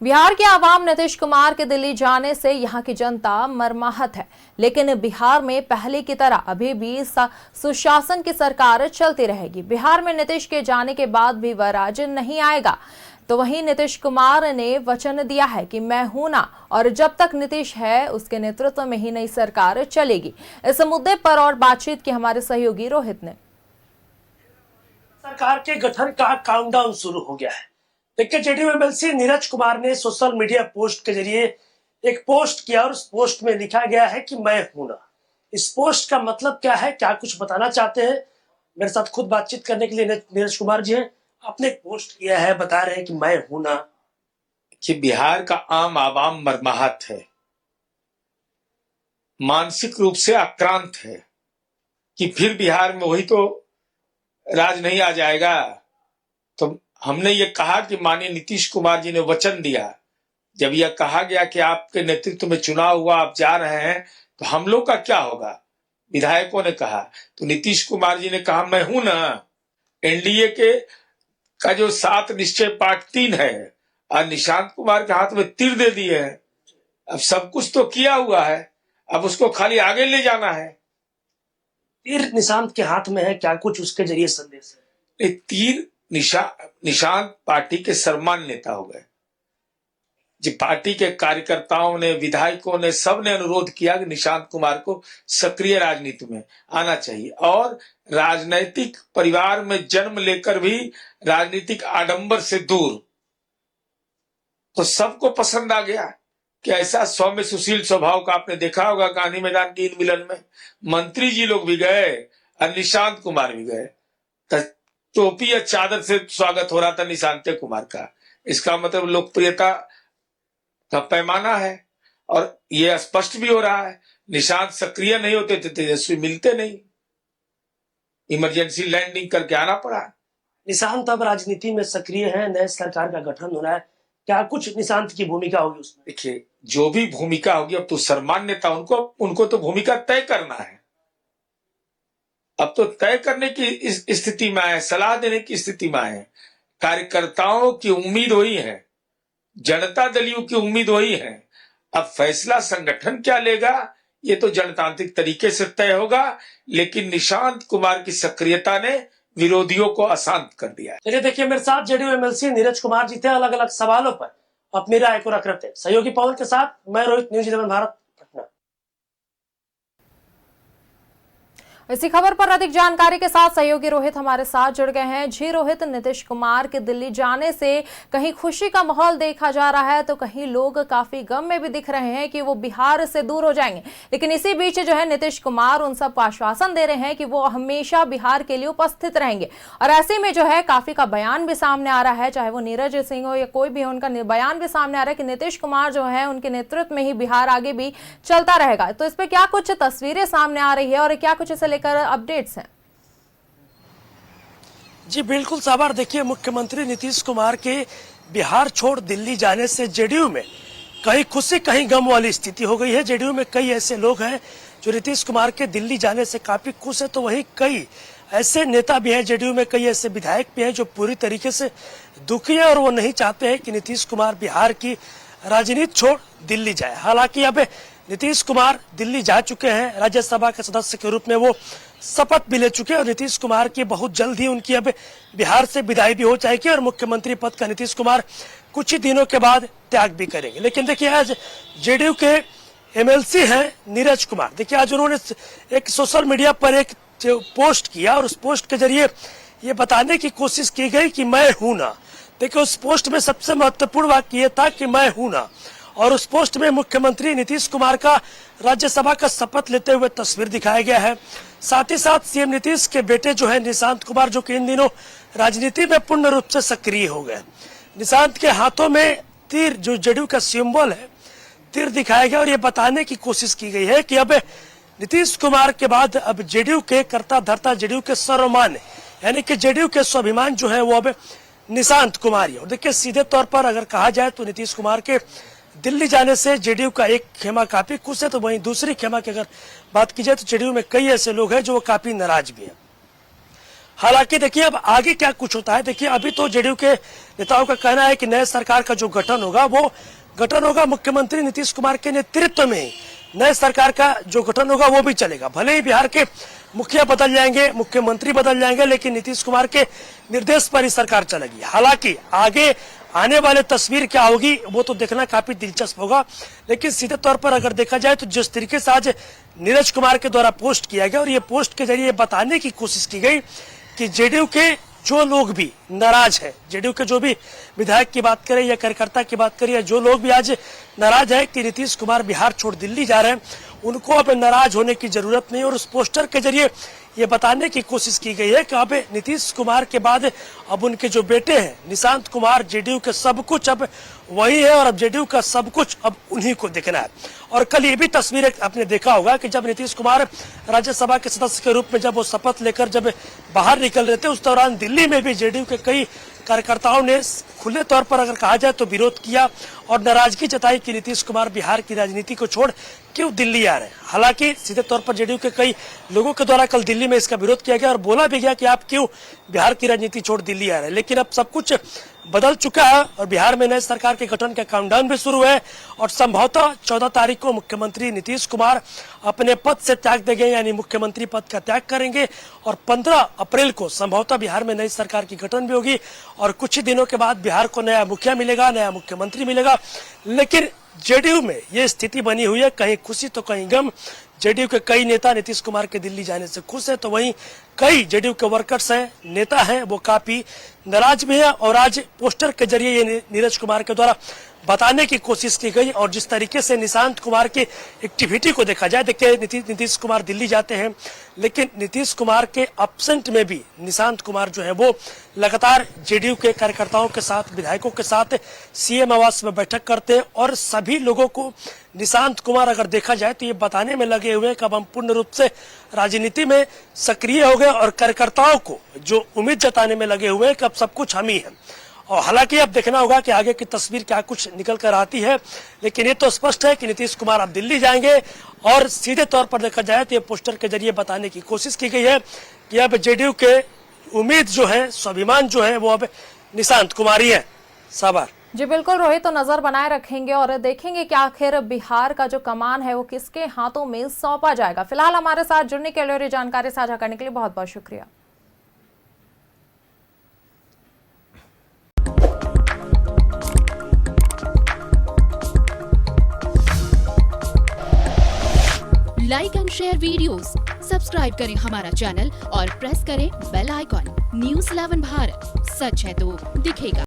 बिहार के आवाम नीतीश कुमार के दिल्ली जाने से यहां की जनता मर्माहत है, लेकिन बिहार में पहले की तरह अभी भी सुशासन की सरकार चलती रहेगी। बिहार में नीतीश के जाने के बाद भी वह राज्य नहीं आएगा। तो वहीं नीतीश कुमार ने वचन दिया है कि मैं हूं ना, और जब तक नीतीश है उसके नेतृत्व में ही नई सरकार चलेगी। इस मुद्दे पर और बातचीत की हमारे सहयोगी रोहित ने। सरकार के गठन का काउंटडाउन शुरू हो गया है। देखिए, जेडीयू एमएलसी नीरज कुमार ने सोशल मीडिया पोस्ट के जरिए एक पोस्ट किया और उस पोस्ट में लिखा गया है कि मैं हूं ना। इस पोस्ट का मतलब क्या है, क्या कुछ बताना चाहते हैं, मेरे साथ खुद बातचीत करने के लिए नीरज कुमार जी हैं। आपने एक पोस्ट किया है, बता रहे हैं कि मैं हूं ना। कि बिहार का आम आवाम मर्माहत है, मानसिक रूप से आक्रांत है कि फिर बिहार में वही तो राज नहीं आ जाएगा। तो हमने ये कहा कि माननीय नीतीश कुमार जी ने वचन दिया, जब यह कहा गया कि आपके नेतृत्व में चुनाव हुआ, आप जा रहे हैं, तो हम लोग का क्या होगा। विधायकों ने कहा, तो नीतीश कुमार जी ने कहा मैं हूं ना। एनडीए के का जो 7 निश्चय पार्ट 3 है और निशांत कुमार के हाथ में तीर दे दिए हैं। अब सब कुछ तो किया हुआ है, अब उसको खाली आगे ले जाना है। तीर निशांत के हाथ में है, क्या कुछ उसके जरिए संदेश है? तीर निशांत पार्टी के सर्वमान्य नेता हो गए। जी, पार्टी के कार्यकर्ताओं ने, विधायकों ने, सबने अनुरोध किया कि निशांत कुमार को सक्रिय राजनीति में आना चाहिए और राजनैतिक परिवार में जन्म लेकर भी राजनीतिक आडंबर से दूर। तो सबको पसंद आ गया कि ऐसा सौम्य सुशील स्वभाव का आपने देखा होगा गांधी मैदान के इन मिलन में मंत्री जी लोग भी गए और निशांत कुमार भी गए। टोपी या चादर से स्वागत हो रहा था निशांत कुमार का। इसका मतलब लोकप्रियता का पैमाना है और यह स्पष्ट भी हो रहा है। निशांत सक्रिय नहीं होते तो तेजस्वी मिलते नहीं, इमरजेंसी लैंडिंग करके आना पड़ा। निशांत अब राजनीति में सक्रिय है, नए सरकार का गठन हो रहा है, क्या कुछ निशांत की भूमिका होगी उसमें? देखिए, जो भी भूमिका होगी, अब तो सर्वमान्य नेता उनको तो भूमिका तय करना है। अब तो तय करने की स्थिति में आए, सलाह देने की स्थिति में आए। कार्यकर्ताओं की उम्मीद वही है, जनता दलियों की उम्मीद वही है। अब फैसला संगठन क्या लेगा ये तो जनतांत्रिक तरीके से तय होगा, लेकिन निशांत कुमार की सक्रियता ने विरोधियों को अशांत कर दिया है। चलिए, देखिए, मेरे साथ जेडीयू एमएलसी नीरज कुमार जी थे। अलग अलग सवालों पर अपनी राय को रख रहे थे। सहयोगी पवन के साथ मैं रोहित, न्यूज़ 11 भारत, पटना। इसी खबर पर अधिक जानकारी के साथ सहयोगी रोहित हमारे साथ जुड़ गए हैं। जी रोहित, नीतीश कुमार के दिल्ली जाने से कहीं खुशी का माहौल देखा जा रहा है, तो कहीं लोग काफी गम में भी दिख रहे हैं कि वो बिहार से दूर हो जाएंगे। लेकिन इसी बीच जो है नीतीश कुमार उन सब को आश्वासन दे रहे हैं कि वो हमेशा बिहार के लिए उपस्थित रहेंगे। और ऐसे में जो है काफी का बयान भी सामने आ रहा है, चाहे वो नीरज सिंह हो या कोई भी हो, उनका बयान भी सामने आ रहा है कि नीतीश कुमार जो है उनके नेतृत्व में ही बिहार आगे भी चलता रहेगा। तो इस पर क्या कुछ तस्वीरें सामने आ रही है और क्या कुछ इसे अपडेट्स हैं? जी बिल्कुल साबर, देखिए, मुख्यमंत्री नीतीश कुमार के बिहार छोड़ दिल्ली जाने से जेडीयू में कहीं खुशी कहीं गम वाली स्थिति हो गई है। जेडीयू में कई ऐसे लोग हैं जो नीतीश कुमार के दिल्ली जाने से काफी खुश है, तो वहीं कई ऐसे नेता भी हैं जेडीयू में, कई ऐसे विधायक भी हैं जो पूरी तरीके से दुखी है और वो नहीं चाहते हैं कि नीतीश कुमार बिहार की राजनीति छोड़ दिल्ली जाए। हालांकि अब नीतीश कुमार दिल्ली जा चुके हैं, राज्यसभा के सदस्य के रूप में वो शपथ भी ले चुके हैं और नीतीश कुमार की बहुत जल्द ही उनकी अब बिहार से विदाई भी हो जाएगी और मुख्यमंत्री पद का नीतीश कुमार कुछ ही दिनों के बाद त्याग भी करेंगे। लेकिन देखिए, आज जेडीयू के एमएलसी हैं नीरज कुमार, देखिए आज उन्होंने एक सोशल मीडिया पर एक पोस्ट किया और उस पोस्ट के जरिए ये बताने की कोशिश की गई कि मैं हूं ना। देखिए, उस पोस्ट में सबसे महत्वपूर्ण वाक्य ये था कि मैं हूं ना, और उस पोस्ट में मुख्यमंत्री नीतीश कुमार का राज्यसभा का शपथ लेते हुए तस्वीर दिखाया गया है। साथ ही साथ सीएम नीतीश के बेटे जो है निशांत कुमार, जो कि इन दिनों राजनीति में पूर्ण रूप से सक्रिय हो गए। निशांत के हाथों में तीर, जो जेडीयू का सिंबल है, तीर दिखाया गया और ये बताने की कोशिश की गई है कि अब नीतीश कुमार के बाद अब जेडीयू के कर्ता धर्ता, जेडीयू के सर्वमान्य, यानी कि जेडीयू के स्वाभिमान जो है वो अब निशांत कुमार ही। और देखिए, सीधे तौर पर अगर कहा जाए तो नीतीश कुमार के दिल्ली जाने से जेडीयू का एक खेमा काफी खुश है, तो वहीं दूसरी खेमा की अगर बात की जाए तो जेडीयू में कई ऐसे लोग हैं जो वो काफी नाराज भी हैं। हालांकि देखिए अब आगे क्या कुछ होता है। देखिए अभी तो जेडीयू के नेताओं का कहना है कि नए सरकार का जो गठन होगा वो गठन होगा मुख्यमंत्री नीतीश कुमार के नेतृत्व में ही। नए सरकार का जो गठन होगा वो भी चलेगा, भले ही बिहार के मुखिया बदल जाएंगे, मुख्यमंत्री बदल जाएंगे, लेकिन नीतीश कुमार के निर्देश पर ही सरकार चलेगी। हालांकि आगे आने वाले तस्वीर क्या होगी वो तो देखना काफी दिलचस्प होगा। लेकिन सीधे तौर पर अगर देखा जाए तो जिस तरीके से आज नीरज कुमार के द्वारा पोस्ट किया गया और ये पोस्ट के जरिए बताने की कोशिश की गई कि जेडीयू के जो लोग भी नाराज है, जेडीयू के जो भी विधायक की बात करें या कार्यकर्ता की बात करें, या जो लोग भी आज नाराज है कि नीतीश कुमार बिहार छोड़ दिल्ली जा रहे हैं, उनको अब नाराज होने की जरूरत नहीं। और उस पोस्टर के जरिए ये बताने की कोशिश की गई है कि अब नीतीश कुमार के बाद अब उनके जो बेटे हैं निशांत कुमार, जेडीयू के सब कुछ अब वही है और अब जेडीयू का सब कुछ अब उन्हीं को देखना है। और कल ये भी तस्वीर आपने देखा होगा कि जब नीतीश कुमार राज्यसभा के सदस्य के रूप में जब वो शपथ लेकर जब बाहर निकल रहे थे, उस दौरान दिल्ली में भी जेडीयू के कई कार्यकर्ताओं ने खुले तौर पर अगर कहा जाए तो विरोध किया और नाराजगी जताई कि नीतीश कुमार बिहार की राजनीति को छोड़ क्यों दिल्ली आ रहे हैं। हालांकि सीधे तौर पर जेडीयू के कई लोगों के द्वारा कल दिल्ली में इसका विरोध किया गया और बोला भी गया कि आप क्यों बिहार की राजनीति छोड़ दिल्ली आ रहे हैं। लेकिन अब सब कुछ बदल चुका है और बिहार में नए सरकार के गठन का काउंटडाउन भी शुरू है और संभवतः 14 तारीख को मुख्यमंत्री नीतीश कुमार अपने पद से त्याग देंगे, यानी मुख्यमंत्री पद का त्याग करेंगे और 15 अप्रैल को संभवतः बिहार में नई सरकार की गठन भी होगी और कुछ ही दिनों के बाद बिहार को नया मुखिया मिलेगा, नया मुख्यमंत्री मिलेगा। लेकिन जेडीयू में ये स्थिति बनी हुई है, कहीं खुशी तो कहीं गम। जेडीयू के कई नेता नीतीश कुमार के दिल्ली जाने से खुश है, तो वहीं कई जेडीयू के वर्कर्स हैं, नेता हैं, वो काफी नाराज भी है। और आज पोस्टर के जरिए ये नीरज कुमार के द्वारा बताने की कोशिश की गई और जिस तरीके से निशांत कुमार की एक्टिविटी को देखा जाए, देखिए नीतीश कुमार दिल्ली जाते हैं लेकिन नीतीश कुमार के एब्सेंट में भी निशांत कुमार जो है वो लगातार जेडीयू के कार्यकर्ताओं के साथ, विधायकों के साथ सीएम आवास में बैठक करते हैं और सभी लोगों को निशांत कुमार अगर देखा जाए तो ये बताने में लगे हुए हैं कि अब हम पूर्ण रूप से राजनीति में सक्रिय हो गए और कार्यकर्ताओं को जो उम्मीद जताने में लगे हुए हैं कि अब सब कुछ हम ही हैं। और हालांकि अब देखना होगा कि आगे की तस्वीर क्या कुछ निकल कर आती है, लेकिन ये तो स्पष्ट है कि नीतीश कुमार अब दिल्ली जाएंगे और सीधे तौर पर देखा जाए तो ये पोस्टर के जरिए बताने की कोशिश की गई है कि अब जेडीयू के उम्मीद जो है, स्वाभिमान जो है, वो अब निशांत कुमार ही है। साबार जी बिल्कुल रोहित, तो नजर बनाए रखेंगे और देखेंगे कि आखिर बिहार का जो कमान है वो किसके हाथों में सौंपा जाएगा। फिलहाल हमारे साथ जुड़ने के लिए और जानकारी साझा करने के लिए बहुत बहुत शुक्रिया। Like and share videos, subscribe करें हमारा चैनल और प्रेस करें बेल आइकॉन। न्यूज़ 11 भारत, सच है तो दिखेगा।